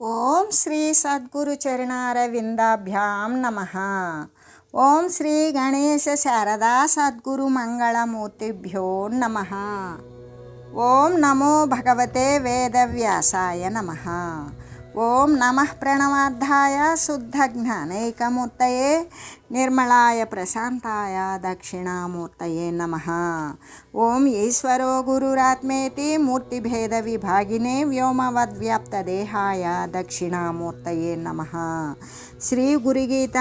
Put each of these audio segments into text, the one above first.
ఓం శ్రీ సద్గురు చరణారవిందాభ్యాం నమః. ఓం శ్రీ గణేశ శారదా సద్గురు మంగళమూర్తిభ్యో నమః. ఓం నమో భగవతే వేదవ్యాసాయ నమః. ఓం నమః ప్రణవార్థాయ శుద్ధజ్ఞానైకమూర్తయే నిర్మలాయ ప్రశాంతాయ దక్షిణామూర్తయే నమః. ఓం ఈశ్వరో గురురాత్మేతి మూర్తిభేద విభాగినే వ్యోమవద్వ్యాప్తదేహాయ దక్షిణామూర్తయే నమః. శ్రీ గురుగీత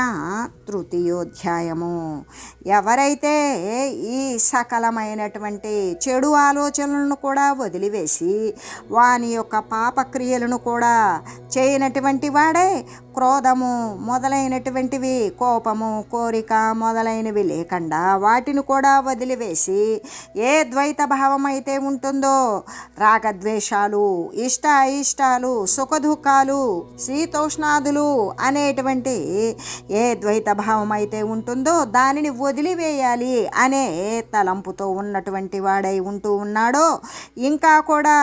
తృతీయోధ్యాయము. ఎవరైతే ఈ సకలమైనటువంటి చెడు ఆలోచనలను కూడా వదిలివేసి వాని యొక్క పాపక్రియలను కూడా చేయనటువంటి వాడే క్రోధము మొదలైనటువంటివి, కోపము, కోరిక మొదలైనవి లేకుండా వాటిని కూడా వదిలివేసి ఏ ద్వైత భావం అయితే ఉంటుందో, రాగద్వేషాలు, ఇష్ట అయిష్టాలు, సుఖదుఖాలు, శీతోష్ణాదులు అనేటువంటి ఏ ద్వైత భావం అయితే ఉంటుందో దానిని వదిలివేయాలి అనే తలంపుతో ఉన్నటువంటి వాడై ఉంటూ ఉన్నాడో, ఇంకా కూడా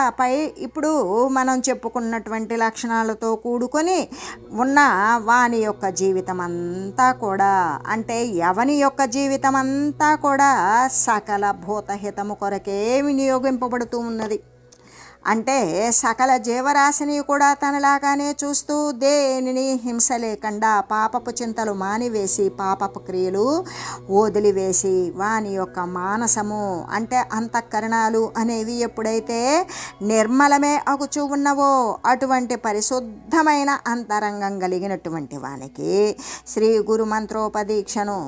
ఇప్పుడు మనం చెప్పుకున్నటువంటి లక్షణాలతో కూడుకొని ఉన్న వాని యొక్క జీవితం అంతా కూడా, అంటే ఎవని యొక్క జీవితం అంతా కూడా సకల భూతహితము కొరకే వినియోగింపబడుతూ ఉన్నది. అంటే సకల జీవరాశిని కూడా తనలాగానే చూస్తూ దేనిని హింస లేకుండా పాపపు చింతలు మానివేసి పాపపు క్రియలు వదిలివేసి వాని యొక్క మానసము అంటే అంతఃకరణాలు అనేవి ఎప్పుడైతే నిర్మలమే అగుచూ ఉన్నవో అటువంటి పరిశుద్ధమైన అంతరంగం కలిగినటువంటి వానికి శ్రీ గురు మంత్రోపదీక్షను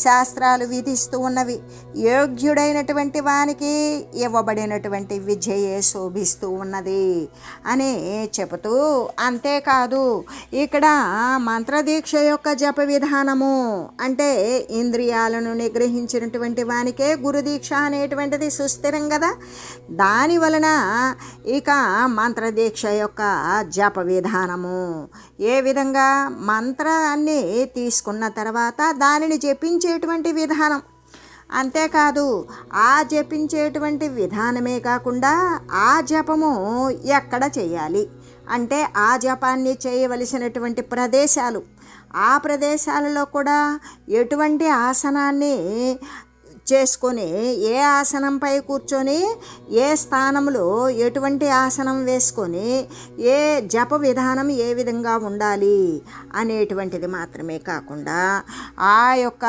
శాస్త్రాలు విధిస్తూ ఉన్నవి. యోగ్యుడైనటువంటి వానికి ఇవ్వబడినటువంటి విద్యయే శోభిస్తూ ఉన్నది అని చెబుతూ, అంతేకాదు ఇక్కడ మంత్రదీక్ష యొక్క జప విధానము అంటే ఇంద్రియాలను నిగ్రహించినటువంటి వానికే గురుదీక్ష అనేటువంటిది సుస్థిరం కదా. దాని వలన ఇక మంత్రదీక్ష యొక్క జప విధానము ఏ విధంగా మంత్రాన్ని తీసుకున్న తర్వాత దానిని జపించేటువంటి విధానం, అంతేకాదు ఆ జపించేటువంటి విధానమే కాకుండా ఆ జపము ఎక్కడ చేయాలి అంటే ఆ జపాన్ని చేయవలసినటువంటి ప్రదేశాలు, ఆ ప్రదేశాలలో కూడా ఎటువంటి ఆసనాన్ని చేసుకొని ఏ ఆసనంపై కూర్చొని ఏ స్థానంలో ఎటువంటి ఆసనం వేసుకొని ఏ జప విధానం ఏ విధంగా ఉండాలి అనేటువంటిది మాత్రమే కాకుండా ఆ యొక్క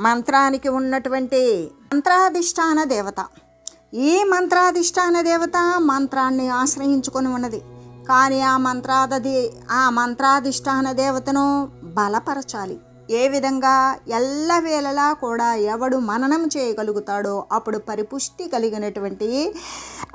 మంత్రానికి ఉన్నటువంటి మంత్రాధిష్టాన దేవత, ఈ మంత్రాధిష్టాన దేవత మంత్రాన్ని ఆశ్రయించుకొని ఉన్నది. కానీ ఆ మంత్రాధిష్టాన దేవతను బలపరచాలి. ఏ విధంగా ఎల్లవేళలా కూడా ఎవడు మననం చేయగలుగుతాడో అప్పుడు పరిపుష్టి కలిగినటువంటి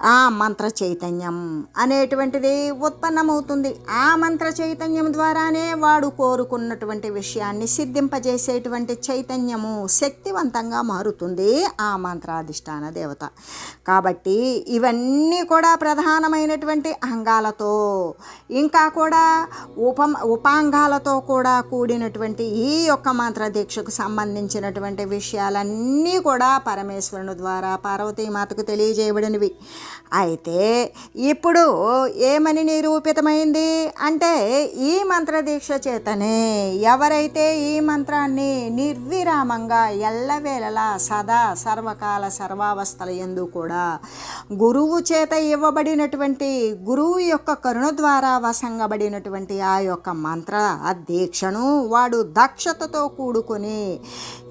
ఆ మంత్ర చైతన్యం అనేటువంటిది ఉత్పన్నమవుతుంది. ఆ మంత్ర చైతన్యం ద్వారానే వాడు కోరుకున్నటువంటి విషయాన్ని సిద్ధింపజేసేటువంటి చైతన్యము శక్తివంతంగా మారుతుంది ఆ మంత్రాధిష్టాన దేవత. కాబట్టి ఇవన్నీ కూడా ప్రధానమైనటువంటి అంగాలతో ఇంకా కూడా ఉపాంగాలతో కూడా కూడినటువంటి ఈ యొక్క మంత్రదీక్షకు సంబంధించినటువంటి విషయాలన్నీ కూడా పరమేశ్వరుని ద్వారా పార్వతీమాతకు తెలియజేయబడినవి. అయితే ఇప్పుడు ఏమని నిరూపితమైంది అంటే ఈ మంత్రదీక్ష చేతనే ఎవరైతే ఈ మంత్రాన్ని నిర్విరామంగా ఎల్లవేళలా సదా సర్వకాల సర్వావస్థల యందు కూడా గురువు చేత ఇవ్వబడినటువంటి గురువు యొక్క కరుణ ద్వారా వసంగబడినటువంటి ఆ యొక్క మంత్ర దీక్షను వాడు దక్షతతో కూడుకొని,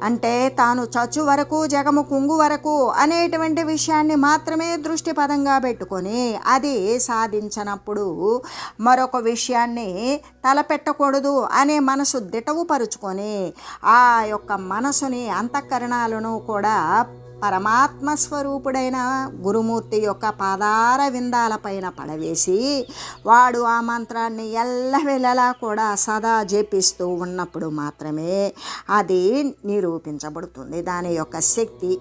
అంటే తాను చచ్చు వరకు జగము కుంగు వరకు అనేటువంటి విషయాన్ని మాత్రమే దృష్టి పదంగా పెట్టుకొని అది సాధించినప్పుడు మరొక విషయాన్ని తలపెట్టకూడదు అనే మనసు దిటవు పరుచుకొని ఆ యొక్క మనసుని అంతఃకరణాలను కూడా పరమాత్మ స్వరూపుడైన గురుమూర్తి యొక్క పాదార విందాలపైన పడవేసి వాడు ఆ మంత్రాన్ని ఎల్లవెల్లలా కూడా సదా జపిస్తూ ఉన్నప్పుడు మాత్రమే అది నిరూపించబడుతుంది దాని యొక్క శక్తి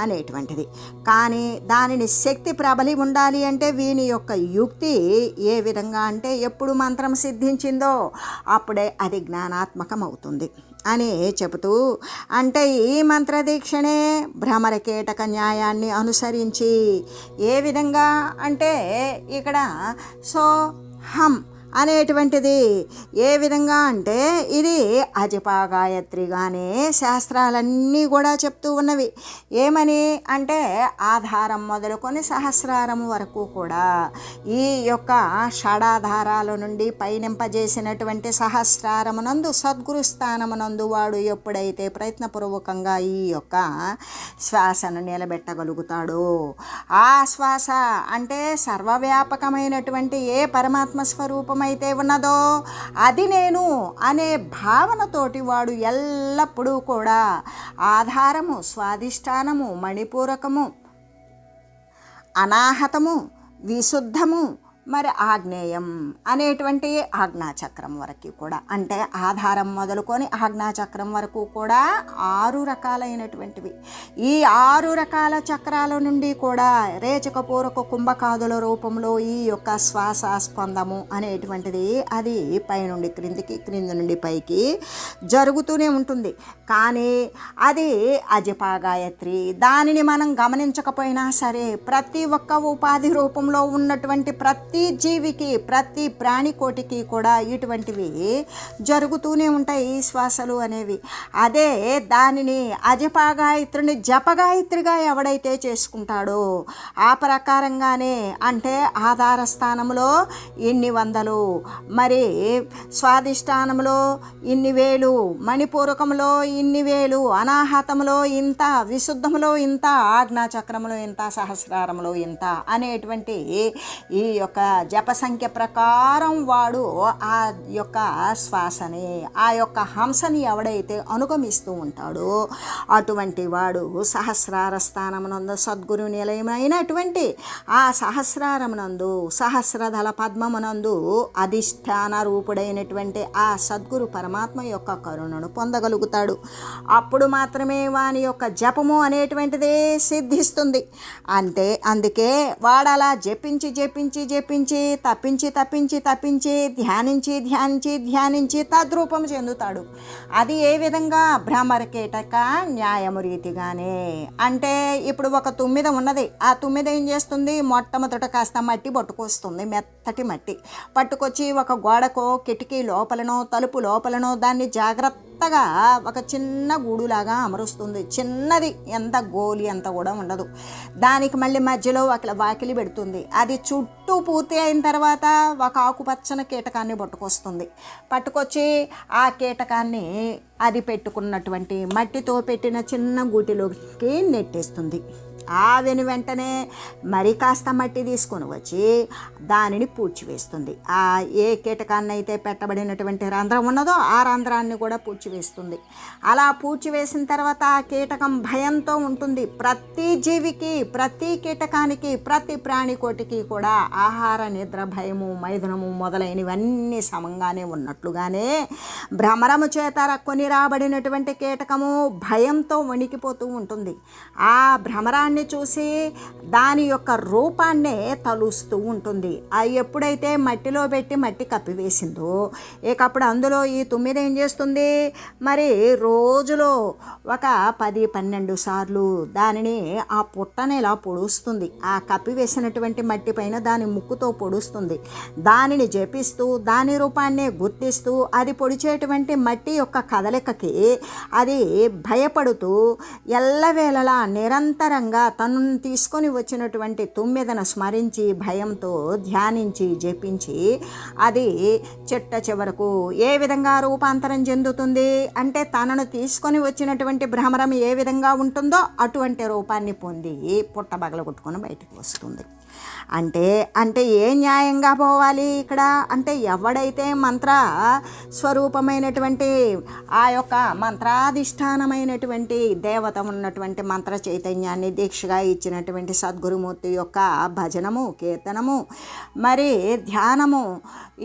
అనేటువంటిది. కానీ దానిని శక్తి ప్రబలి ఉండాలి అంటే వీని యొక్క యుక్తి ఏ విధంగా అంటే ఎప్పుడు మంత్రం సిద్ధించిందో అప్పుడే అది జ్ఞానాత్మకం అవుతుంది అని చెబుతూ, అంటే ఈ మంత్రదీక్షనే భ్రమరకీటక న్యాయాన్ని అనుసరించి ఏ విధంగా అంటే ఇక్కడ సో హం అనేటువంటిది ఏ విధంగా అంటే ఇది అజపా గాయత్రిగానే శాస్త్రాలన్నీ కూడా చెప్తూ ఉన్నవి. ఏమని అంటే ఆధారం మొదలుకొని సహస్రారం వరకు కూడా ఈ యొక్క షడాధారాల నుండి పైనింపజేసినటువంటి సహస్రారమునందు సద్గురు స్థానమునందు వాడు ఎప్పుడైతే ప్రయత్నపూర్వకంగా ఈ యొక్క శ్వాసను నిలబెట్టగలుగుతాడో, ఆ శ్వాస అంటే సర్వవ్యాపకమైనటువంటి ఏ పరమాత్మ స్వరూపమైతే ఉన్నదో అది నేను అనే భావనతోటి వాడు ఎల్లప్పుడూ కూడా ఆధారము, స్వాధిష్టానము, మణిపూరకము, అనాహతము, విశుద్ధము, మరి ఆగ్నేయం అనేటువంటి ఆజ్ఞాచక్రం వరకు కూడా, అంటే ఆధారం మొదలుకొని ఆజ్ఞాచక్రం వరకు కూడా 6 రకాలైనటువంటివి. ఈ 6 రకాల చక్రాల నుండి కూడా రేచక పూరక కుంభకాదుల రూపంలో ఈ యొక్క శ్వాస స్పందము అనేటువంటిది అది పైనుండి క్రిందికి, క్రింది నుండి పైకి జరుగుతూనే ఉంటుంది. కానీ అది అజపా గాయత్రి. దానిని మనం గమనించకపోయినా సరే ప్రతి ఒక్క ఉపాధి రూపంలో ఉన్నటువంటి ప్రతి జీవికి, ప్రతి ప్రాణికోటికి కూడా ఇటువంటివి జరుగుతూనే ఉంటాయి శ్వాసలు అనేవి. అదే దానిని అజపా గాయత్రిని జపగాయత్రిగా ఎవడైతే చేసుకుంటాడో ఆ ప్రకారంగానే, అంటే ఆధార స్థానంలో ఇన్ని వందలు, మరి స్వాధిష్టానంలో ఇన్ని వేలు, మణిపూరకంలో ఇన్ని వేలు, అనాహతంలో ఇంత, విశుద్ధంలో ఇంత, ఆజ్ఞాచక్రంలో ఇంత, సహస్రారంలో ఇంత అనేటువంటి ఈ యొక్క జప సంఖ్య ప్రకారం వాడు ఆ యొక్క శ్వాసని, ఆ యొక్క హంసని ఎవడైతే అనుగమిస్తూ ఉంటాడో అటువంటి వాడు సహస్రార స్థానమునందు సద్గురు నిలయమైనటువంటి ఆ సహస్రారమునందు, సహస్రదళ పద్మమునందు అధిష్టాన రూపుడైనటువంటి ఆ సద్గురు పరమాత్మ యొక్క కరుణను పొందగలుగుతాడు. అప్పుడు మాత్రమే వాని యొక్క జపము అనేటువంటిదే సిద్ధిస్తుంది. అందుకే వాడలా జపించి జపించి జపించి తప్పించి తప్పించి తప్పించి ధ్యానించి ధ్యానించి ధ్యానించి తద్రూపం చెందుతాడు. అది ఏ విధంగా? భ్రమర కీటక న్యాయము రీతిగానే. అంటే ఇప్పుడు ఒక తుమ్మిద ఉన్నది, ఆ తుమ్మిద ఏం చేస్తుంది? మొట్టమొదట కాస్త మట్టి పట్టుకొస్తుంది, మెత్తటి మట్టి పట్టుకొచ్చి ఒక గోడకో, కిటికీ లోపలనో, తలుపు లోపలనో దాన్ని జాగ్రత్తగా ఒక చిన్న గూడులాగా అమరుస్తుంది. చిన్నది, ఎంత గోలి అంత కూడా ఉండదు. దానికి మళ్ళీ మధ్యలో ఒక వాకిలి పెడుతుంది. అది చుట్టూ పూర్తి అయిన తర్వాత ఒక ఆకుపచ్చని కీటకాన్ని పట్టుకొచ్చి ఆ కీటకాన్ని అది పెట్టుకున్నటువంటి మట్టితో పెట్టిన చిన్న గూటిలోకి నెట్టేస్తుంది. ఆ వెంటనే మరి కాస్త మట్టి తీసుకొని వచ్చి దానిని పూడ్చివేస్తుంది. ఆ ఏ కీటకాన్ని అయితే పెట్టబడినటువంటి రంధ్రం ఉన్నదో ఆ రంధ్రాన్ని కూడా పూడ్చివేస్తుంది. అలా పూడ్చివేసిన తర్వాత ఆ కీటకం భయంతో ఉంటుంది. ప్రతి జీవికి, ప్రతి కీటకానికి, ప్రతి ప్రాణికోటికి కూడా ఆహార, నిద్ర, భయము, మైథునము మొదలైనవన్నీ సమంగానే ఉన్నట్లుగానే భ్రమరము చేత కొని రాబడినటువంటి కీటకము భయంతో వణికిపోతూ ఉంటుంది. ఆ భ్రమరాన్ని చూసి దాని యొక్క రూపాన్నే తలుస్తూ ఉంటుంది. అది ఎప్పుడైతే మట్టిలో పెట్టి మట్టి కప్పివేసిందో ఇకప్పుడు అందులో ఈ తుమ్మిద ఏం చేస్తుంది? మరి రోజులో ఒక 10-12 సార్లు దానిని ఆ పుట్టని ఇలా పొడుస్తుంది. ఆ కప్పివేసినటువంటి మట్టి పైన దాని ముక్కుతో పొడుస్తుంది. దానిని జపిస్తూ దాని రూపాన్నే గుర్తిస్తూ అది పొడిచేటువంటి మట్టి యొక్క కదలికకి అది భయపడుతూ ఎల్లవేళలా నిరంతరంగా తనను తీసుకొని వచ్చినటువంటి తుమ్మెదను స్మరించి భయంతో ధ్యానించి జపించి అది చిట్ట చివరకు ఏ విధంగా రూపాంతరం చెందుతుంది అంటే తనను తీసుకొని వచ్చినటువంటి భ్రమరం ఏ విధంగా ఉంటుందో అటువంటి రూపాన్ని పొంది పుట్టబగలగొట్టుకొని బయటకు వస్తుంది. అంటే ఏ న్యాయంగా పోవాలి ఇక్కడ అంటే ఎవడైతే మంత్ర స్వరూపమైనటువంటి ఆ యొక్క మంత్రాధిష్టానమైనటువంటి దేవత ఉన్నటువంటి మంత్ర చైతన్యాన్ని దీక్షగా ఇచ్చినటువంటి సద్గురుమూర్తి యొక్క భజనము, కీర్తనము, మరి ధ్యానము,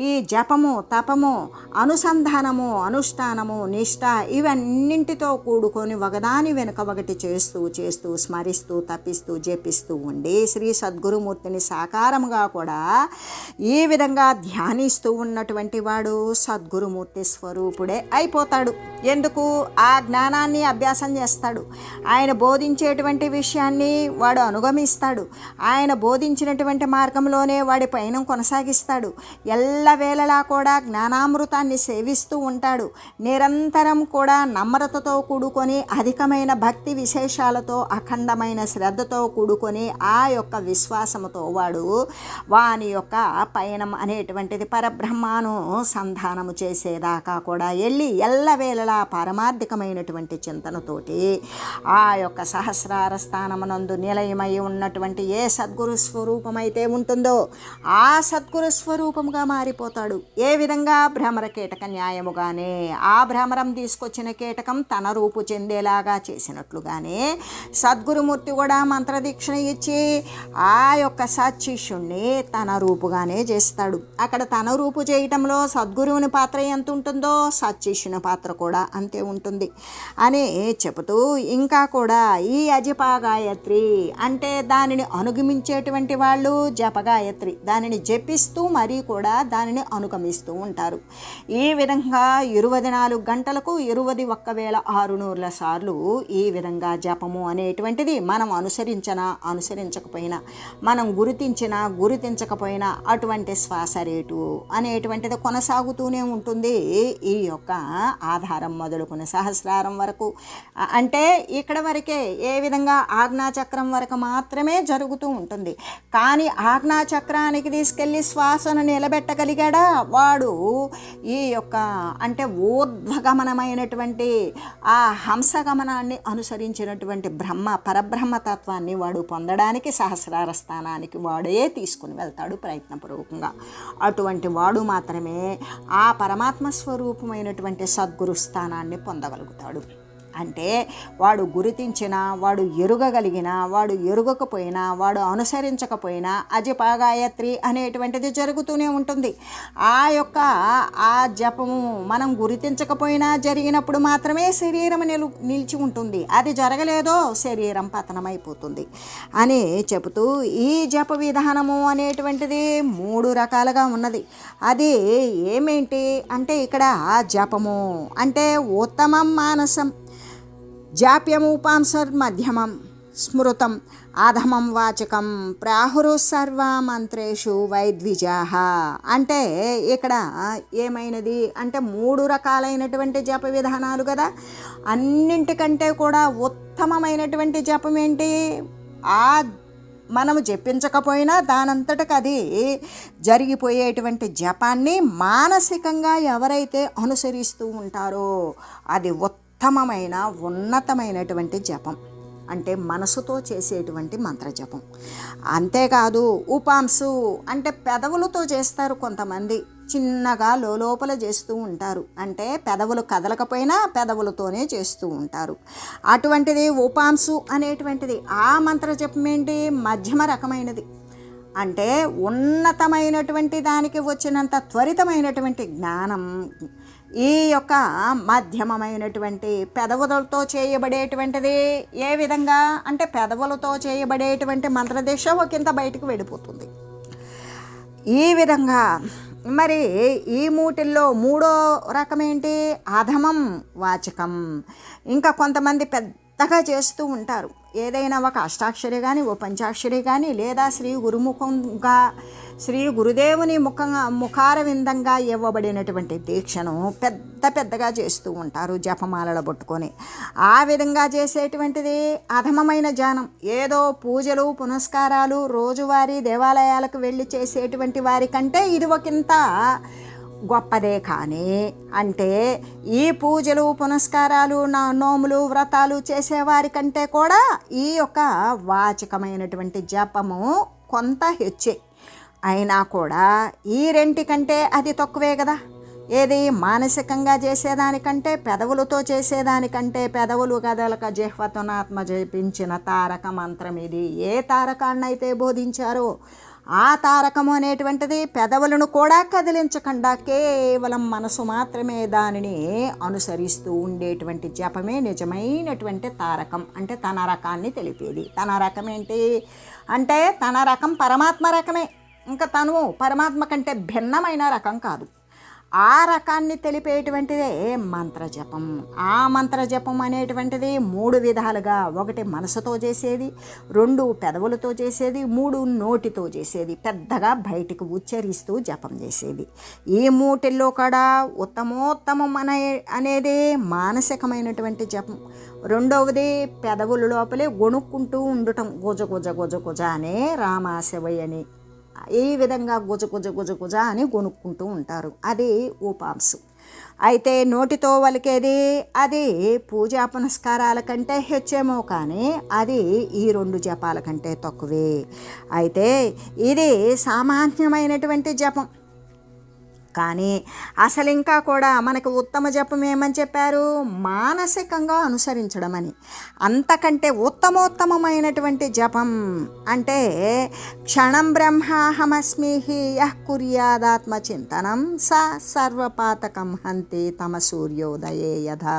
ఈ జపము, తపము, అనుసంధానము, అనుష్ఠానము, నిష్ఠ ఇవన్నింటితో కూడుకొని ఒకదాని వెనుక ఒకటి చేస్తూ స్మరిస్తూ తప్పిస్తూ జపిస్తూ ఉండి శ్రీ సద్గురుమూర్తిని సాకారముగా కూడా ఈ విధంగా ధ్యానిస్తూ ఉన్నటువంటి వాడు సద్గురుమూర్తి స్వరూపుడే అయిపోతాడు. ఎందుకు? ఆ జ్ఞానాన్ని అభ్యాసం చేస్తాడు. ఆయన బోధించేటువంటి విషయాన్ని వాడు అనుగమిస్తాడు. ఆయన బోధించినటువంటి మార్గంలోనే వాడి పయనం కొనసాగిస్తాడు. ఎల్లవేళలా కూడా జ్ఞానామృతాన్ని సేవిస్తూ ఉంటాడు. నిరంతరం కూడా నమ్రతతో కూడుకొని అధికమైన భక్తి విశేషాలతో అఖండమైన శ్రద్ధతో కూడుకొని ఆ యొక్క విశ్వాసముతో వాని యొక్క పయనం అనేటువంటిది పరబ్రహ్మను సంధానము చేసేదాకా కూడా వెళ్ళి ఎల్లవేళలా పారమార్థికమైనటువంటి చింతనతోటి ఆ యొక్క సహస్రార స్థానమునందు నిలయమై ఉన్నటువంటి ఏ సద్గురు స్వరూపమైతే ఉంటుందో ఆ సద్గురు స్వరూపముగా మారిపోతాడు. ఏ విధంగా? భ్రమర కీటక న్యాయముగానే ఆ భ్రమరం తీసుకొచ్చిన కీటకం తన రూపు చెందేలాగా చేసినట్లుగానే సద్గురుమూర్తి కూడా మంత్రదీక్షణ ఇచ్చి ఆ యొక్క సత్శిష్యుణ్ణి తన రూపుగానే చేస్తాడు. అక్కడ తన రూపు చేయటంలో సద్గురువుని పాత్ర ఎంత ఉంటుందో సత్శిష్యుని పాత్ర కూడా అంతే ఉంటుంది అని చెబుతూ, ఇంకా కూడా ఈ అజపాగాయత్రి అంటే దానిని అనుగమించేటువంటి వాళ్ళు జపగాయత్రి, దానిని జపిస్తూ మరీ కూడా దానిని అనుగమిస్తూ ఉంటారు. ఈ విధంగా 24 గంటలకు 21,600 సార్లు ఈ విధంగా జపము అనేటువంటిది మనం అనుసరించకపోయినా, మనం గుర్తించకపోయినా అటువంటి శ్వాస రేటు అనేటువంటిది కొనసాగుతూనే ఉంటుంది. ఈ యొక్క ఆధారం మొదలుకుని సహస్రారం వరకు, అంటే ఇక్కడ వరకే. ఏ విధంగా? ఆజ్ఞాచక్రం వరకు మాత్రమే జరుగుతూ ఉంటుంది. కానీ ఆజ్ఞాచక్రానికి తీసుకెళ్ళి శ్వాసను నిలబెట్టగలిగాడా వాడు ఈ యొక్క అంటే ఊర్ధ్వగమనమైనటువంటి ఆ హంసగమనాన్ని అనుసరించినటువంటి పరబ్రహ్మతత్వాన్ని వాడు పొందడానికి సహస్రార స్థానానికి వాడే తీసుకుని వెళ్తాడు ప్రయత్నపూర్వకంగా. అటువంటి వాడు మాత్రమే ఆ పరమాత్మ స్వరూపమైనటువంటి సద్గురు స్థానాన్ని పొందగలుగుతాడు. అంటే వాడు గుర్తించినా, వాడు ఎరుగగలిగినా, వాడు ఎరుగకపోయినా, వాడు అనుసరించకపోయినా అజపాగాయత్రి అనేటువంటిది జరుగుతూనే ఉంటుంది. ఆ జపము మనం గుర్తించకపోయినా జరిగినప్పుడు మాత్రమే శరీరం నిలిచి ఉంటుంది. అది జరగలేదో శరీరం పతనమైపోతుంది అని చెబుతూ, ఈ జప విధానము అనేటువంటిది 3 రకాలుగా ఉన్నది. అది ఏమేంటి అంటే, ఇక్కడ జపము అంటే ఉత్తమం మానసం, జాప్యముపాంసర్మధ్యమం, స్మృతం, అధమం వాచకం, ప్రాహురు సర్వమంత్రేషు వైద్విజాహ. అంటే ఇక్కడ ఏమైనది అంటే 3 రకాలైనటువంటి జప విధానాలు కదా. అన్నింటికంటే కూడా ఉత్తమమైనటువంటి జపం ఏంటి? మనము జపించకపోయినా దానంతటకు అది జరిగిపోయేటువంటి జపాన్ని మానసికంగా ఎవరైతే అనుసరిస్తూ ఉంటారో అది ఉత్తమమైన ఉన్నతమైనటువంటి జపం. అంటే మనసుతో చేసేటువంటి మంత్రజపం. అంతేకాదు ఉపాంసు అంటే పెదవులతో చేస్తారు కొంతమంది, చిన్నగా లోపల చేస్తూ ఉంటారు. అంటే పెదవులు కదలకపోయినా పెదవులతోనే చేస్తూ ఉంటారు. అటువంటిది ఉపాంసు అనేటువంటిది. ఆ మంత్రజపం ఏంటి? మధ్యమ రకమైనది. అంటే ఉన్నతమైనటువంటి దానికి వచ్చినంత త్వరితమైనటువంటి జ్ఞానం ఈ యొక్క మధ్యమమైనటువంటి పెదవులతో చేయబడేటువంటిది. ఏ విధంగా అంటే పెదవులతో చేయబడేటువంటి మంత్రదీక్ష ఒకంత బయటకు వెళ్ళిపోతుంది. ఈ విధంగా మరి ఈ మూటిల్లో 3వ రకం ఏంటి? అధమం వాచకం. ఇంకా కొంతమంది పెద్దగా చేస్తూ ఉంటారు. ఏదైనా ఒక అష్టాక్షరి కానీ ఓ పంచాక్షరి కానీ లేదా శ్రీ గురుదేవుని ముఖార విందంగా ఇవ్వబడినటువంటి దీక్షను పెద్దగా చేస్తూ ఉంటారు జపమాలలో పట్టుకొని. ఆ విధంగా చేసేటువంటిది అధమమైన జ్ఞానం. ఏదో పూజలు పునస్కారాలు రోజువారీ దేవాలయాలకు వెళ్ళి చేసేటువంటి వారికంటే ఇది ఒకంత గొప్పదే. కానీ అంటే ఈ పూజలు పునస్కారాలు నోములు వ్రతాలు చేసేవారి కంటే కూడా ఈ యొక్క వాచికమైనటువంటి జపము కొంత హెచ్చే. అయినా కూడా ఈ రెంటికంటే అది తక్కువే కదా. ఏది? మానసికంగా చేసేదానికంటే పెదవులతో చేసేదానికంటే పెదవులు కదలక జిహ్వతోనాత్మ జపించిన తారక మంత్రం ఇది. ఏ తారకాన్నైతే బోధించారో ఆ తారకము అనేటువంటిది పెదవులను కూడా కదిలించకుండా కేవలం మనసు మాత్రమే దానిని అనుసరిస్తూ ఉండేటువంటి జపమే నిజమైనటువంటి తారకం. అంటే తన రకాన్ని తెలిపేది. తన రకం ఏంటి అంటే తన రకం పరమాత్మ రకమే. ఇంకా తను పరమాత్మ కంటే భిన్నమైన రకం కాదు. ఆ రకాన్ని తెలిపేటువంటిదే మంత్రజపం. ఆ మంత్రజపం అనేటువంటిది 3 విధాలుగా, 1 మనసుతో చేసేది, 2 పెదవులతో చేసేది, 3 నోటితో చేసేది, పెద్దగా బయటికి ఉచ్చరిస్తూ జపం చేసేది. ఈ 3లో కూడా ఉత్తమోత్తమం అనేది మానసికమైనటువంటి జపం. రెండవది పెదవుల లోపలే గొణుక్కుంటూ ఉండటం, గుజ గుజ గుజ గుజ అనే రామాశివయ్య అని ఈ విధంగా గుజ గుజ గుజ గుజ అని గొనుక్కుంటూ ఉంటారు. అది ఉపాంశు. అయితే నోటితో వలికేది అది పూజా పునస్కారాల కంటే హెచ్చేమో, కానీ అది ఈ 2 జపాల కంటే తక్కువే. అయితే ఇది సామాన్యమైనటువంటి జపం. కానీ అసలు ఇంకా కూడా మనకు ఉత్తమ జపం ఏమని చెప్పారు? మానసికంగా అనుసరించడం అని. అంతకంటే ఉత్తమోత్తమమైనటువంటి జపం అంటే క్షణం బ్రహ్మాహమస్మి యః కుర్యాదాత్మచింతనం స సర్వపాతకం హంతి తమ సూర్యోదయే యథా.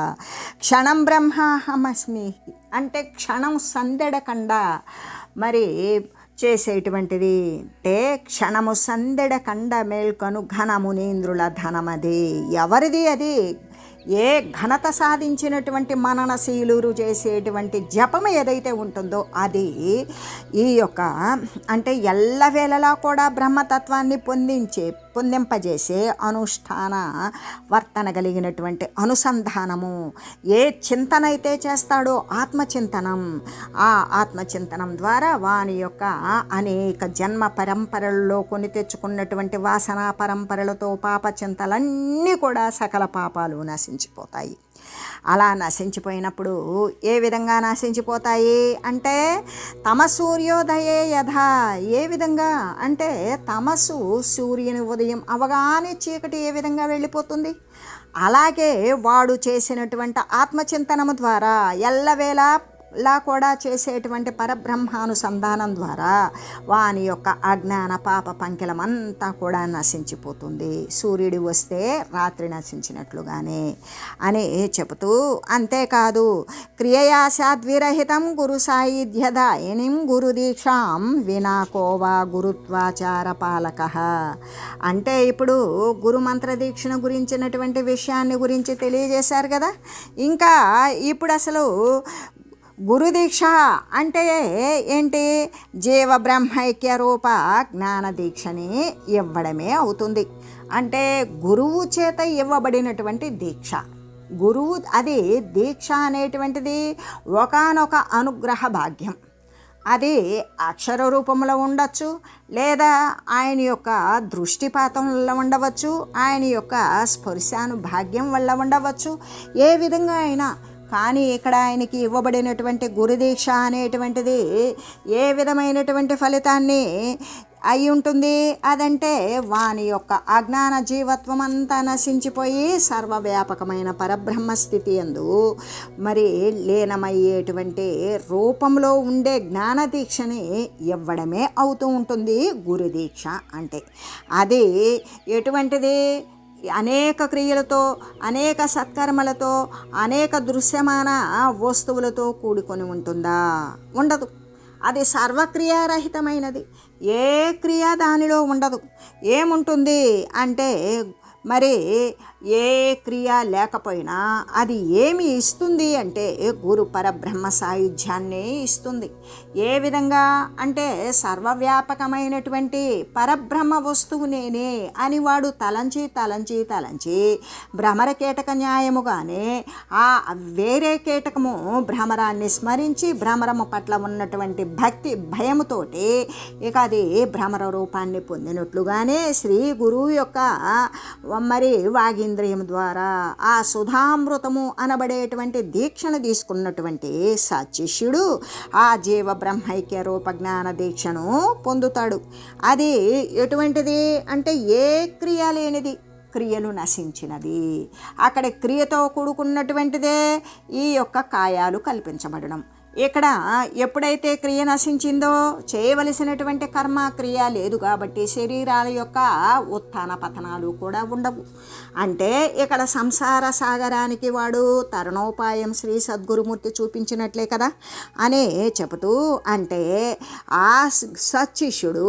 క్షణం బ్రహ్మాహమస్మి అంటే క్షణం సందెడకుండా మరి చేసేటువంటిది. అంటే క్షణము సందెడ కండ మేల్కొను ఘనమునీంద్రుల ధనమది. ఎవరిది అది? ఏ ఘనత సాధించినటువంటి మననశీలురు చేసేటువంటి జపం ఏదైతే ఉంటుందో అది ఈ యొక్క అంటే ఎల్లవేళలా కూడా బ్రహ్మతత్వాన్ని పొందింపజేసే అనుష్ఠాన వర్తన కలిగినటువంటి అనుసంధానము. ఏ చింతన అయితే చేస్తాడో ఆత్మచింతనం, ఆ ఆత్మచింతనం ద్వారా వాని యొక్క అనేక జన్మ పరంపరల్లో కొని తెచ్చుకున్నటువంటి వాసనా పరంపరలతో పాపచింతలన్నీ కూడా సకల పాపాలు నశించిపోతాయి. అలా నశించిపోయినప్పుడు ఏ విధంగా నశించిపోతాయి అంటే తమ సూర్యోదయే యథా. ఏ విధంగా అంటే తమసు సూర్యుని ఉదయం అవగానే చీకటి ఏ విధంగా వెళ్ళిపోతుంది, అలాగే వాడు చేసినటువంటి ఆత్మచింతనము ద్వారా ఎల్లవేళలా కూడా చేసేటువంటి పరబ్రహ్మానుసంధానం ద్వారా వాని యొక్క అజ్ఞాన పాప పంకిలమంతా కూడా నశించిపోతుంది. సూర్యుడు వస్తే రాత్రి నశించినట్లుగానే అని చెబుతూ, అంతేకాదు క్రియయాశాద్విరహితం గురు సాయుధ్యదాయనిం గురుదీక్షాం వినాకోవా గురుత్వాచార పాలక. అంటే ఇప్పుడు గురు మంత్రదీక్షణ గురించినటువంటి విషయాన్ని గురించి తెలియజేశారు కదా. ఇంకా ఇప్పుడు అసలు గురుదీక్ష అంటే ఏంటి? జీవ బ్రహ్మైక్య రూప జ్ఞాన దీక్షని ఇవ్వడమే అవుతుంది. అంటే గురువు చేత ఇవ్వబడినటువంటి దీక్ష. గురువు అది దీక్ష అనేటువంటిది ఒకానొక అనుగ్రహ భాగ్యం. అది అక్షర రూపంలో ఉండొచ్చు, లేదా ఆయన యొక్క దృష్టిపాతం వల్ల ఉండవచ్చు, ఆయన యొక్క స్పర్శానుభాగ్యం వల్ల ఉండవచ్చు, ఏ విధంగా అయినా. కానీ ఇక్కడ ఆయనకి ఇవ్వబడినటువంటి గురుదీక్ష అనేటువంటిది ఏ విధమైనటువంటి ఫలితాన్ని అయి ఉంటుంది? అదంటే వాని యొక్క అజ్ఞాన జీవత్వం అంతా నశించిపోయి సర్వవ్యాపకమైన పరబ్రహ్మస్థితి యందు మరి లీనమయ్యేటువంటి రూపంలో ఉండే జ్ఞానదీక్షని ఇవ్వడమే అవుతూ ఉంటుంది గురుదీక్ష అంటే. అది ఎటువంటిది? అనేక క్రియలతో, అనేక సత్కర్మలతో, అనేక దృశ్యమాన వస్తువులతో కూడుకొని ఉంటుందా? ఉండదు. అది సర్వక్రియారహితమైనది. ఏ క్రియ దానిలో ఉండదు. ఏముంటుంది అంటే మరి ఏ క్రియ లేకపోయినా అది ఏమి ఇస్తుంది అంటే గురు పరబ్రహ్మ సాయుధ్యాన్ని ఇస్తుంది. ఏ విధంగా అంటే సర్వవ్యాపకమైనటువంటి పరబ్రహ్మ వస్తువు నేనే అని వాడు తలంచి తలంచి తలంచి భ్రమర కీటక న్యాయముగానే ఆ వేరే కీటకము భ్రమరాన్ని స్మరించి భ్రమరము పట్ల ఉన్నటువంటి భక్తి భయముతోటి ఇక అది భ్రమర రూపాన్ని పొందినట్లుగానే శ్రీ గురువు యొక్క మరి వాగీంద్రియం ద్వారా ఆ సుధామృతము అనబడేటువంటి దీక్షను తీసుకున్నటువంటి సశిష్యుడు ఆ జీవ బ్రహ్మైక్య రూప జ్ఞాన దీక్షను పొందుతాడు. అది ఎటువంటిది అంటే ఏ క్రియ లేనిది, క్రియలు నశించినది. అక్కడ క్రియతో కూడుకున్నటువంటిదే ఈ యొక్క కాయాలు కల్పించబడడం. ఇక్కడ ఎప్పుడైతే క్రియ నశించిందో చేయవలసినటువంటి కర్మ క్రియ లేదు కాబట్టి శరీరాల యొక్క ఉత్థాన పతనాలు కూడా ఉండవు. అంటే ఇక్కడ సంసార సాగరానికి వాడు తరుణోపాయం శ్రీ సద్గురుమూర్తి చూపించినట్లే కదా అనే చెబుతూ, అంటే ఆ సచ్చిష్యుడు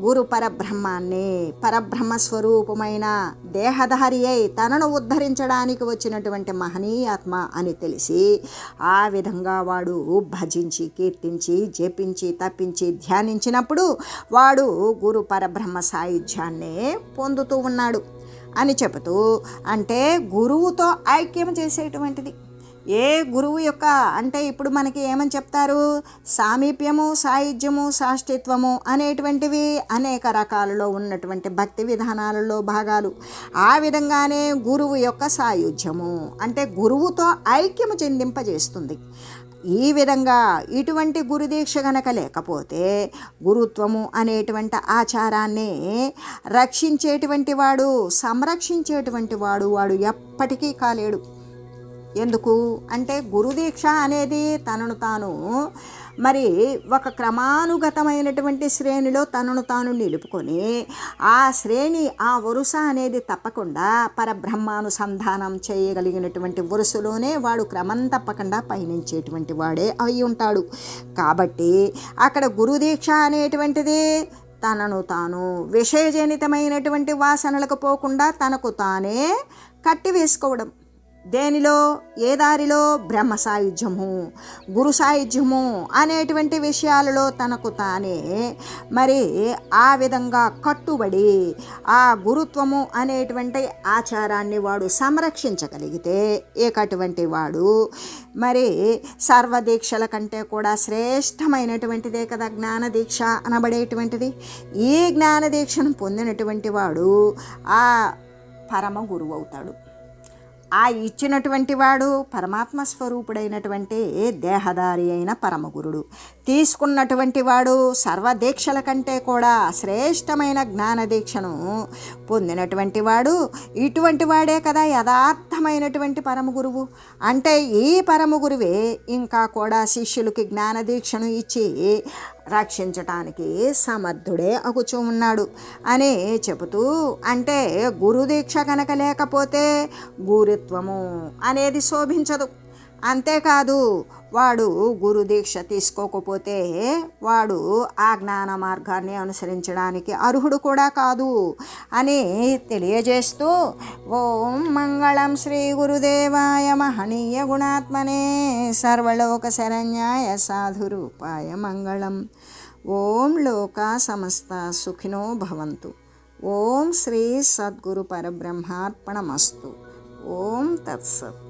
గురు పరబ్రహ్మాన్ని పరబ్రహ్మ స్వరూపమైన దేహధారి అయి తనను ఉద్ధరించడానికి వచ్చినటువంటి మహనీయాత్మ అని తెలిసి ఆ విధంగా వాడు భజించి కీర్తించి జపించి తప్పించి ధ్యానించినప్పుడు వాడు గురు పరబ్రహ్మ సాయుధ్యాన్నే పొందుతూ ఉన్నాడు అని చెబుతూ, అంటే గురువుతో ఐక్యం చేసేటువంటిది. ఏ గురువు యొక్క అంటే ఇప్పుడు మనకి ఏమని చెప్తారు, సామీప్యము సాయుధ్యము సాష్టిత్వము అనేటువంటివి అనేక రకాలలో ఉన్నటువంటి భక్తి విధానాలలో భాగాలు. ఆ విధంగానే గురువు యొక్క సాయుధ్యము అంటే గురువుతో ఐక్యము చెందింపజేస్తుంది. ఈ విధంగా ఇటువంటి గురుదీక్ష గనక లేకపోతే గురుత్వము అనేటువంటి ఆచారాన్ని రక్షించేటువంటి వాడు సంరక్షించేటువంటి వాడు ఎప్పటికీ కాలేడు. ఎందుకు అంటే గురుదీక్ష అనేది తనను తాను మరి ఒక క్రమానుగతమైనటువంటి శ్రేణిలో తనను తాను నిలుపుకొని ఆ శ్రేణి ఆ వరుస అనేది తప్పకుండా పరబ్రహ్మానుసంధానం చేయగలిగినటువంటి వరుసలోనే వాడు క్రమం తప్పకుండా పయనించేటువంటి వాడే అయి ఉంటాడు. కాబట్టి అక్కడ గురుదీక్ష అనేటువంటిది తనను తాను విషయజనితమైనటువంటి వాసనలకు పోకుండా తనకు తానే కట్టివేసుకోవడం. దేనిలో ఏ దారిలో బ్రహ్మ సాయుధ్యము గురు సాయుధ్యము అనేటువంటి విషయాలలో తనకు తానే మరి ఆ విధంగా కట్టుబడి ఆ గురుత్వము అనేటువంటి ఆచారాన్ని వాడు సంరక్షించగలిగితే ఏకటువంటి వాడు మరి సర్వదీక్షల కంటే కూడా శ్రేష్టమైనటువంటిదే కదా జ్ఞానదీక్ష అనబడేటువంటిది. ఈ జ్ఞానదీక్షను పొందినటువంటి వాడు ఆ పరమ గురువు అవుతాడు. ఆ ఇచ్చినటువంటి వాడు పరమాత్మ స్వరూపుడైనటువంటి దేహధారి అయిన పరమగురుడు. తీసుకున్నటువంటి వాడు సర్వదీక్షల కంటే కూడా శ్రేష్టమైన జ్ఞానదీక్షను పొందినటువంటి వాడు ఇటువంటి వాడే కదా యథార్థమైనటువంటి పరమగురువు. అంటే ఈ పరమగురువే ఇంకా కూడా శిష్యులకి జ్ఞానదీక్షను ఇచ్చి రక్షించటానికి సమర్థుడే అగుచూ ఉన్నాడు అని చెబుతూ, అంటే గురుదీక్ష కనుక లేకపోతే గురుత్వము అనేది శోభించదు. అంతేకాదు వాడు గురుదీక్ష తీసుకోకపోతే వాడు ఆ జ్ఞాన మార్గాన్ని అనుసరించడానికి అర్హుడు కూడా కాదు అని తెలియజేస్తూ, ఓం మంగళం శ్రీ గురుదేవాయ మహనీయ గుణాత్మనే సర్వలోక శరణ్యాయ సాధురూపాయ మంగళం. ఓం లోకా సమస్త సుఖినో భవంతు. ఓం శ్రీ సద్గురు పరబ్రహ్మార్పణమస్తు. ఓం తత్సత్.